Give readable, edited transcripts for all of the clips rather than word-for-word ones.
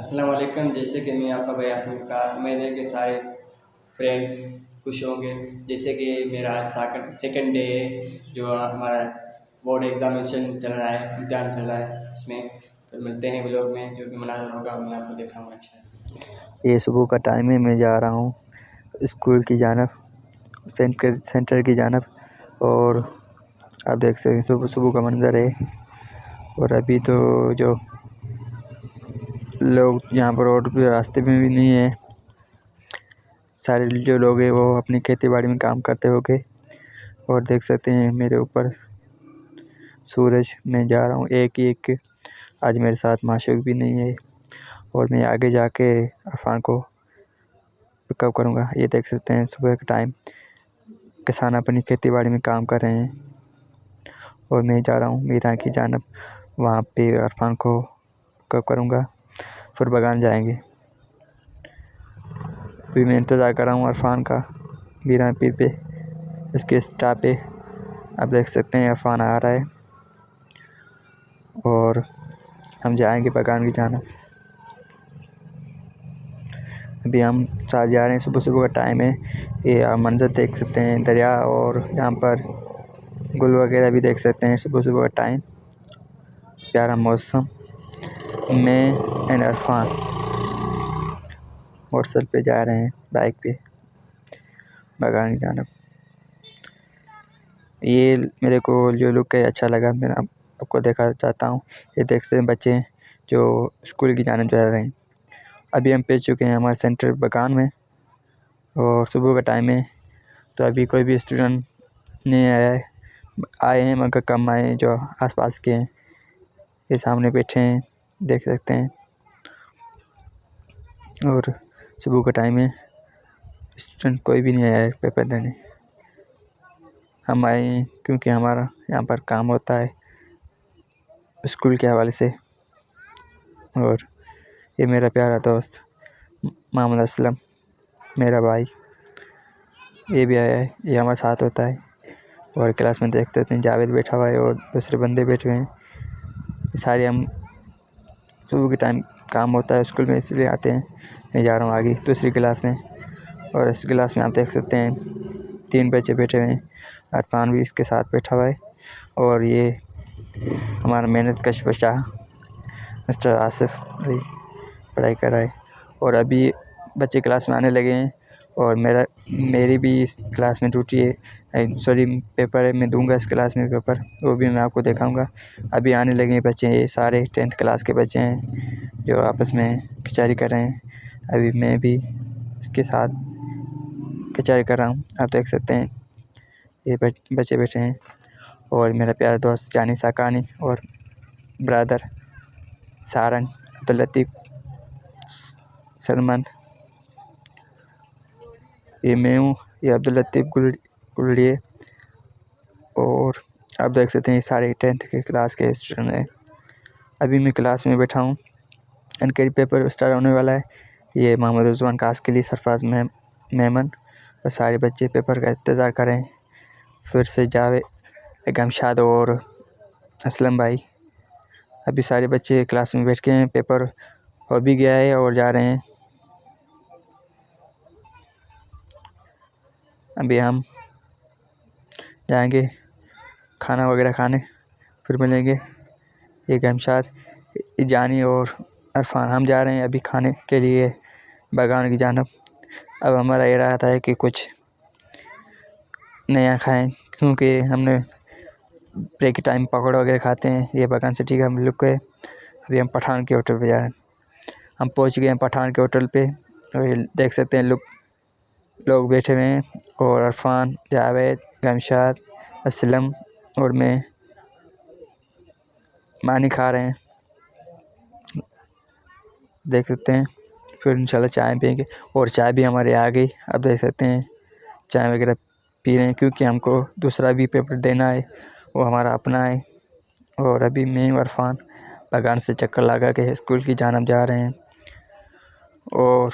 अस्सलाम वालेकुम। जैसे कि मैं आपका भाई आसिम का मेरे के सारे फ्रेंड खुश होंगे। जैसे कि मेरा आज सेकंड डे है, जो हमारा बोर्ड एग्जामिनेशन चल रहा है, इम्तिहान चल रहा है। उसमें फिर मिलते हैं व्लॉग में, जो भी मनाजर होगा मैं आपको दिखाऊंगा अच्छा। ये सुबह का टाइम है, मैं जा रहा हूँ स्कूल की जानब, सेंटर की जानब। और आप देख सकते हैं सुबह सुबह का मंज़र है। और अभी तो जो लोग यहाँ पर रोड पे रास्ते में भी नहीं है, सारे जो लोग हैं वो अपनी खेती बाड़ी में काम करते होंगे। और देख सकते हैं मेरे ऊपर सूरज, मैं जा रहा हूँ एक आज मेरे साथ माशूक भी नहीं है। और मैं आगे जाके अफान को पिकअप करूँगा। ये देख सकते हैं सुबह का टाइम, किसान अपनी खेती बाड़ी में काम कर रहे हैं। और मैं जा रहा हूँ मीरा की जानब, वहाँ पे अरफान को पिकअप करूँगा, फिर बगान जाएंगे। अभी मैं इंतज़ार कर रहा हूँ अरफान का मीरा पीर पे, इसके स्टॉप पे। आप देख सकते हैं अरफान आ रहा है और हम जाएंगे बगान की जानब। अभी हम साथ जा रहे हैं, सुबह सुबह का टाइम है। ये आप मंज़र देख सकते हैं दरिया, और यहाँ पर गुल वगैरह भी देख सकते हैं। सुबह सुबह का टाइम, प्यारा मौसम। मैं एंड अरफान मोटरसाइकिल पे जा रहे हैं, बाइक पे बगान की जानब। ये मेरे को जो लुक है अच्छा लगा, मैं आपको देखा चाहता हूँ। ये देख सकते हैं बच्चे जो स्कूल की जानब जा रहे हैं। अभी हम पहुँच चुके हैं हमारे सेंटर बगान में, और सुबह का टाइम है, तो अभी कोई भी स्टूडेंट नहीं आया है। आए हैं मगर कम आए हैं, जो आसपास के हैं। ये सामने बैठे हैं, देख सकते हैं। और सुबह का टाइम है, स्टूडेंट कोई भी नहीं आया है पेपर देने। हम आए हैं क्योंकि हमारा यहाँ पर काम होता है स्कूल के हवाले से। और ये मेरा प्यारा दोस्त मोहम्मद असलम, मेरा भाई, ये भी आया है, ये हमारे साथ होता है। और क्लास में देखते थे जावेद बैठा हुआ है और दूसरे बंदे बैठे हुए हैं। सारे हम सुबह के टाइम काम होता है स्कूल में, इसलिए आते हैं। मैं जा रहा हूँ आगे दूसरी क्लास में, और इस क्लास में आप देख सकते हैं 3 बच्चे बैठे हुए हैं। अरफान भी इसके साथ बैठा हुआ है। और ये हमारा मेहनत कश बच्चा मिस्टर आसिफ भी पढ़ाई कर रहा है। और अभी बच्चे क्लास में आने लगे हैं, और मेरी भी इस क्लास में ड्यूटी है, सॉरी पेपर है। मैं दूंगा इस क्लास में पेपर, वो भी मैं आपको दिखाऊंगा। अभी आने लगे हैं बच्चे, ये सारे 10th क्लास के बच्चे हैं जो आपस में कचहरी कर रहे हैं। अभी मैं भी इसके साथ कचहरी कर रहा हूँ। आप देख सकते हैं ये बच्चे बैठे हैं। और मेरा प्यारा दोस्त जानी साकानी और ब्रदर सारंग अब्दुल लतीफ़ सलमान, ये मैं हूँ, ये अब्दुल लतीफ़ गुलड़िए। और आप देख सकते हैं ये सारे 10th के क्लास के स्टूडेंट हैं। अभी मैं क्लास में बैठा हूँ, इनके पेपर स्टार्ट होने वाला है। ये मोहम्मद उज़मान कास के लिए सरफराज मेमन, और सारे बच्चे पेपर का इंतज़ार करें। फिर से जावेद गमशाद और असलम भाई, अभी सारे बच्चे क्लास में बैठ के हैं, पेपर हो भी गया है और जा रहे हैं। अभी हम जाएंगे खाना वगैरह खाने, फिर मिलेंगे। ये गमशाद, जानी और अरफान, हम जा रहे हैं अभी खाने के लिए बगान की जानब। अब हमारा इरादा है कि कुछ नया खाएं, क्योंकि हमने ब्रेक के टाइम पकौड़ा वगैरह खाते हैं। ये बगान सिटी का हम लुक है। अभी हम पठान के होटल पे जा रहे हैं। हम पहुंच गए हैं पठान के होटल पे, और ये देख सकते हैं लोग बैठे हुए हैं। और अरफान, जावेद, गमशाद, असलम और मैं मानी खा रहे हैं, देख सकते हैं। फिर इंशाल्लाह चाय पियेंगे, और चाय भी हमारे आ गई। अब देख सकते हैं चाय वगैरह पी रहे हैं, क्योंकि हमको दूसरा भी पेपर देना है, वो हमारा अपना है। और अभी मैं और अरफान बगान से चक्कर लगा के स्कूल की जानब जा रहे हैं। और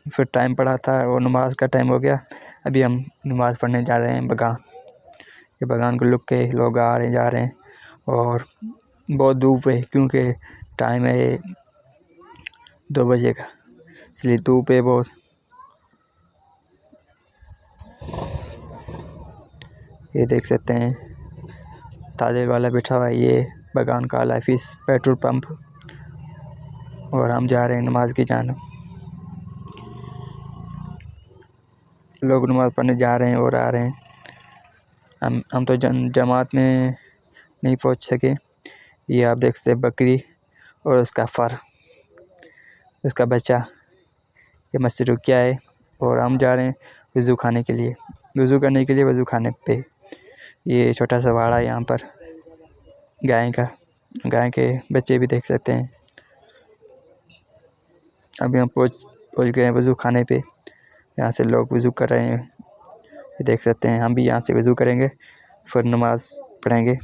फिर टाइम पड़ा था और नमाज का टाइम हो गया। अभी हम नमाज़ पढ़ने जा रहे हैं बगान। ये बगान को लुक के लोग आ रहे जा रहे हैं। और बहुत धूप है, क्योंकि टाइम है 2 बजे का, इसलिए धूप है बहुत। ये देख सकते हैं ताले वाला बैठा हुआ है, ये बगान का लाइफिस पेट्रोल पंप। और हम जा रहे हैं नमाज की जानब। लोग नमाज़ पढ़ने जा रहे हैं और आ रहे हैं। हम तो जमात में नहीं पहुंच सके। ये आप देख सकते हैं बकरी और उसका फर, उसका बच्चा। ये मस्जिद रुकिया है और हम जा रहे हैं वज़ू खाने के लिए, वज़ू करने के लिए वज़ू खाने पे। ये छोटा सा वाड़ा है यहाँ पर गाय का, गाय के बच्चे भी देख सकते हैं। अभी हम पहुँच गए हैं वज़ू खाने पे। यहाँ से लोग वज़ू कर रहे हैं, ये देख सकते हैं। हम भी यहाँ से वज़ू करेंगे, फिर नमाज़ पढ़ेंगे।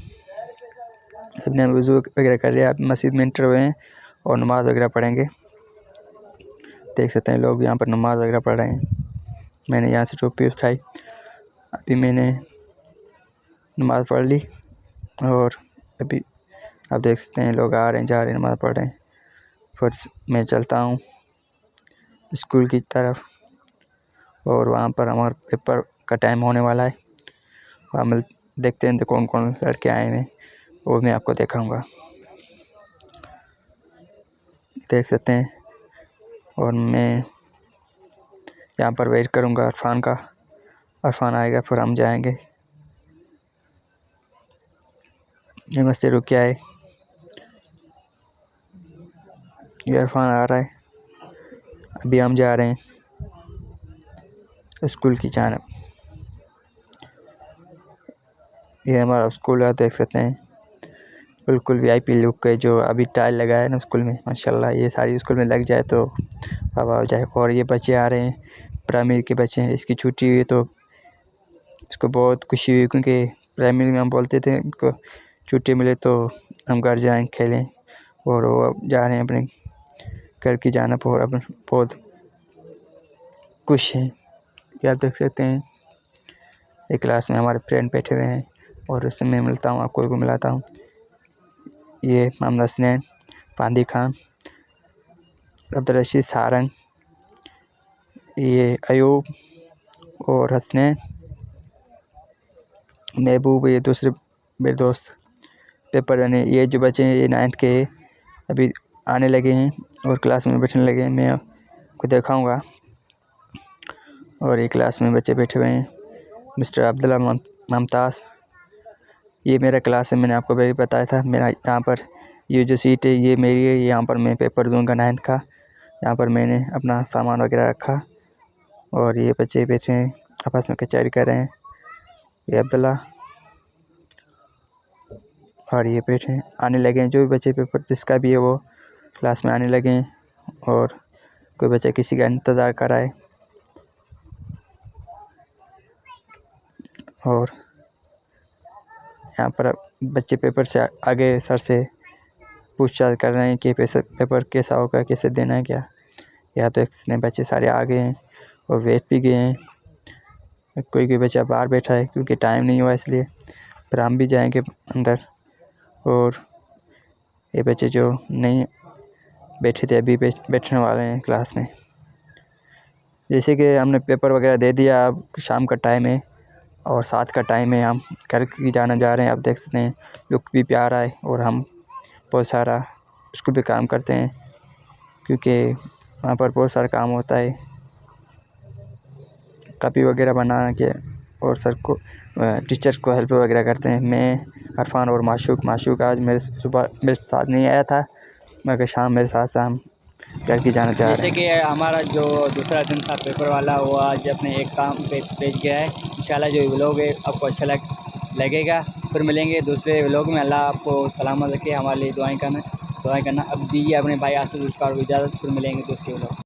अपने वज़ू वगैरह कर रहे हैं, आप मस्जिद में एंटर हुए हैं और नमाज़ वगैरह पढ़ेंगे। देख सकते हैं लोग यहाँ पर नमाज़ वगैरह पढ़ रहे हैं। मैंने यहाँ से टोपी उठाई, अभी मैंने नमाज़ पढ़ ली और अभी आप देख सकते हैं लोग आ रहे हैं जा रहे हैं नमाज़ पढ़ रहे हैं। फिर मैं चलता हूँ स्कूल की तरफ और वहाँ पर हमारा पेपर का टाइम होने वाला है। वहाँ मिल देखते हैं तो कौन कौन लड़के आए हैं, वो मैं आपको दिखाऊंगा। देख सकते हैं और मैं यहाँ पर वेट करूँगा इरफान का। इरफान आएगा फिर हम जाएंगे। ये मस्जिद रुकिया है, ये इरफान आ रहा है। अभी हम जा रहे हैं स्कूल की जानब। ये हमारा स्कूल है, देख सकते हैं बिल्कुल VIP लुक है। जो अभी टाइल लगा है ना स्कूल में, माशाल्लाह ये सारी स्कूल में लग जाए तो हवा हो जाए। और ये बच्चे आ रहे हैं, प्राइमरी के बच्चे हैं। इसकी छुट्टी हुई तो इसको बहुत खुशी हुई, क्योंकि प्राइमरी में हम बोलते थे इनको छुट्टी मिले तो हम घर जाएँ खेलें, और वो अब जा रहे हैं अपने घर की जानब और अब बहुत खुश हैं। ये आप देख सकते हैं एक क्लास में हमारे फ्रेंड बैठे हुए हैं और उससे मैं मिलता हूँ, आपको भी मिलाता हूँ। ये मोहम्मद हसनैन, फांदी खान, अब्दुल रशीद सारंग, ये अयूब और हसनैन, महबूब, ये दूसरे मेरे दोस्त पेपर देने। ये जो बच्चे हैं ये 9th के अभी आने लगे हैं और क्लास में बैठने लगे हैं, मैं आपको दिखाऊंगा। और ये क्लास में बच्चे बैठे हुए हैं। मिस्टर अब्दुल्ला मुमताज़, ये मेरा क्लास है, मैंने आपको भी बताया था। मेरा यहाँ पर ये जो सीट है ये मेरी है, यहाँ पर मैं पेपर दूंगा 9th का। यहाँ पर मैंने अपना सामान वगैरह रखा और ये बच्चे बैठे हैं आपस में कचहरी कर रहे हैं। ये अब्दुल्ला और ये बैठे हैं, आने लगे हैं। जो भी बच्चे पेपर जिसका भी है वो क्लास में आने लगे हैं और कोई बच्चा किसी का इंतज़ार कर रहा है। और यहाँ पर बच्चे पेपर से आगे सर से पूछताछ कर रहे हैं कि पेपर कैसा होगा, कैसे देना है क्या। यहाँ तो इतने बच्चे सारे आ गए हैं और वेट भी गए हैं। कोई बच्चा बाहर बैठा है क्योंकि टाइम नहीं हुआ इसलिए। फिर हम भी जाएंगे अंदर। और ये बच्चे जो नहीं बैठे थे अभी बैठने वाले हैं क्लास में। जैसे कि हमने पेपर वगैरह दे दिया, अब शाम का टाइम है और 7 का टाइम है, हम घर की जाना जा रहे हैं। आप देख सकते हैं लुक भी प्यारा है और हम बहुत सारा स्कूल पे काम करते हैं क्योंकि वहाँ पर बहुत सारा काम होता है, कॉपी वगैरह बना के, और सर को टीचर्स को हेल्प वगैरह करते हैं। मैं, इरफान और माशूक आज सुबह मेरे साथ नहीं आया था, मगर शाम मेरे साथ हम घर की जाना चाह रहे हैं। जैसे कि हमारा जो दूसरा दिन था पेपर वाला, वो आज अपने एक काम पे भेज गया है। इंशाल्लाह जो व्लॉग है आपको अच्छा लगेगा। फिर मिलेंगे दूसरे व्लॉग में। अल्लाह आपको सलामत रखे, हमारे लिए दुआएं करना। अब दीजिए अपने भाई आसिफ उसका इजाज़त, फिर मिलेंगे दूसरे व्लॉग।